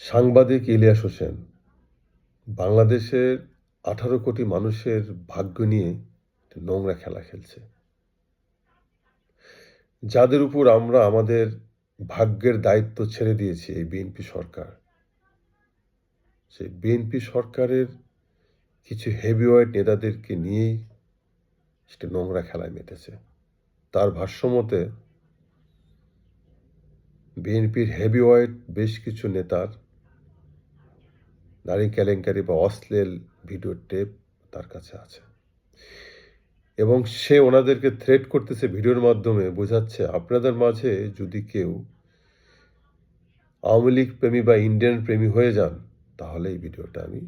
সাংবাদিক ইলিয়াস হোসেন বাংলাদেশের 18 কোটি মানুষের ভাগ্য নিয়ে একটা নোংরা খেলা খেলছে। যাদের উপর আমরা আমাদের ভাগ্যের দায়িত্ব ছেড়ে দিয়েছি এই বিএনপি সরকার, সেই বিএনপি সরকারের কিছু হেভিওয়েট নেতাদেরকে নিয়েই সেটা নোংরা খেলায় মেতেছে। তার ভাষ্যমতে বিএনপির হেভিওয়েট বেশ কিছু নেতার নারী কেলেঙ্কারি বা অশ্লীল ভিডিও টেপ তার কাছে আছে এবং সে ওনাদেরকে থ্রেট করতেছে ভিডিওর মাধ্যমে, বোঝাচ্ছে আপনাদের মাঝে যদি কেউ আওয়ামী লীগ প্রেমী বা ইন্ডিয়ান প্রেমী হয়ে যান তাহলে এই ভিডিওটা আমি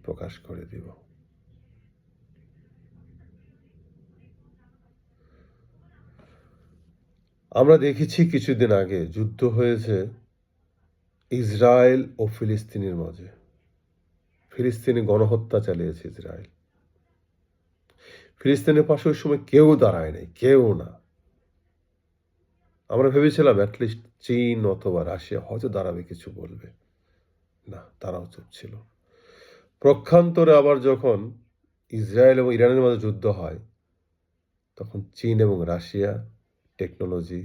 প্রকাশ করে দিব। আমরা দেখেছি কিছুদিন আগে যুদ্ধ হয়েছে ইসরায়েল ও ফিলিস্তিনের মাঝে। ফিলিস্তিনি গণহত্যা চালিয়েছে ইসরায়েল। ফিলিস্তিনের পাশে ওই সময় কেউ দাঁড়ায় নাই, কেউ না। আমরা ভেবেছিলাম অ্যাটলিস্ট চীন অথবা রাশিয়া হয়তো দাঁড়াবে, কিছু বলবে না, তারাও চুপ ছিল। প্রক্ষান্তরে আবার যখন ইসরায়েল এবং ইরানের মাঝে যুদ্ধ হয় তখন চীন এবং রাশিয়া টেকনোলজি,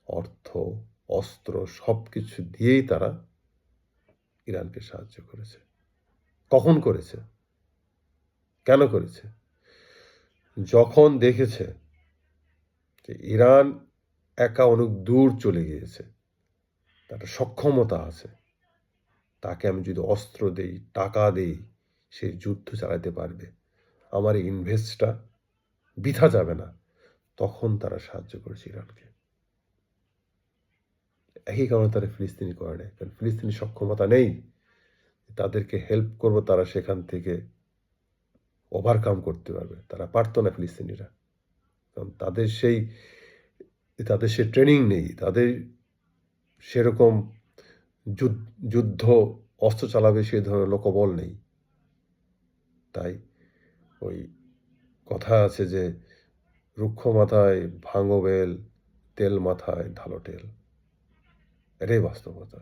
অর্থ, অস্ত্র সব কিছু দিয়েই তারা ইরানকে সাহায্য করেছে। কখন করেছে? কেন করেছে? যখন দেখেছে যে ইরান একা অনেক দূর চলে গিয়েছে, তার সক্ষমতা আছে, তাকে আমি যদি অস্ত্র দেই, টাকা দেই, সে যুদ্ধ চালাতে পারবে, আমার এই ইনভেস্টটা বৃথা যাবে না, তখন তারা সাহায্য করেছে ইরানকে। একই কারণে তারা ফিলিস্তিনি করে নেয়, কারণ ফিলিস্তিনি সক্ষমতা নেই, তাদেরকে হেল্প করব, তারা সেখান থেকে ওভারকাম করতে পারবে। তারা পারতো না ফিলিস্তিনিরা, কারণ তাদের সেই ট্রেনিং নেই, তাদের সেরকম যুদ্ধ অস্ত্র চালাবে সেই ধরনের লোকবল নেই। তাই ওই কথা আছে যে রুক্ষ মাথায় ভাঙো বেল, তেল মাথায় ঢালো তেল। এটাই বাস্তবতা।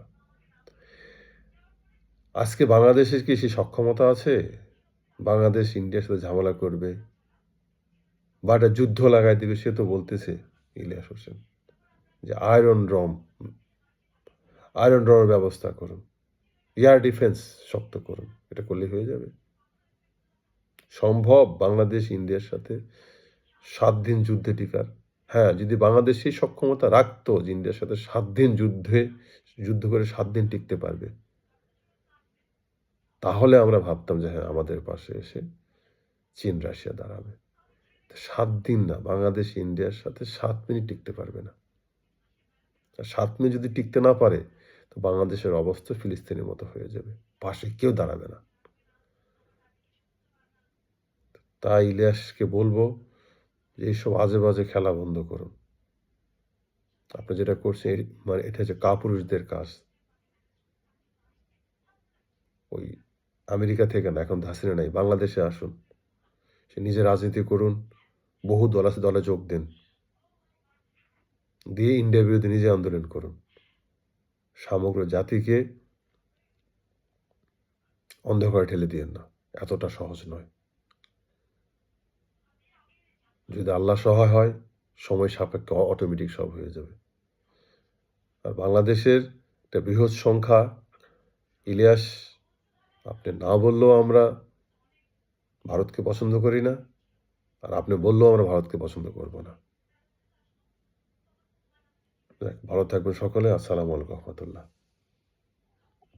আজকে বাংলাদেশের কি সেই সক্ষমতা আছে? বাংলাদেশ ইন্ডিয়ার সাথে ঝামেলা করবে বা একটা যুদ্ধ লাগাই দিবে? সে তো বলতেছে ইলিয়াস হোসেন যে আয়রন ড্রমের ব্যবস্থা করুন, এয়ার ডিফেন্স শক্ত করুন। এটা করলে হয়ে যাবে? সম্ভব বাংলাদেশ ইন্ডিয়ার সাথে 7 দিন যুদ্ধে টিকার? হ্যাঁ, যদি বাংলাদেশ সেই সক্ষমতা রাখতো যে ইন্ডিয়ার সাথে 7 দিন যুদ্ধ করে 7 দিন টিকতে পারবে, তাহলে আমরা ভাবতাম যে হ্যাঁ, আমাদের পাশে এসে চীন রাশিয়া দাঁড়াবে। 7 দিন না, বাংলাদেশ ইন্ডিয়ার সাথে 7 মিনিট টিকতে পারবে না। আর 7 মিনিট যদি টিকতে না পারে তো বাংলাদেশের অবস্থা ফিলিস্তিনের মতো হয়ে যাবে, পাশে কেউ দাঁড়াবে না। তাই ইলিয়াসকে বলবো যে এইসব আজে বাজে খেলা বন্ধ করুন। আপনি যেটা করছেন মানে এটা হচ্ছে কাপুরুষদের কাজ। ওই আমেরিকা থেকে না, এখন হাসিনা নাই, বাংলাদেশে আসুন, সে নিজে রাজনীতি করুন, বহু দল আছে, দলে যোগ দেন, দিয়ে ইন্ডিয়ার বিরুদ্ধে নিজে আন্দোলন করুন। সমগ্র জাতিকে অন্ধকারে ঠেলে দিয়েন না, এতটা সহজ নয়। যদি আল্লাহ সহায় হয়, সময় সাপেক্ষে অটোমেটিক সব হয়ে যাবে। আর বাংলাদেশের একটা বৃহৎ সংখ্যা, ইলিয়াস আপনি না বললেও আমরা ভারতকে পছন্দ করি না, আর আপনি বললেও আমরা ভারতকে পছন্দ করব না। ভালো থাকবেন সকলে। আসসালামু আলাইকুম রহমতুল্লাহ।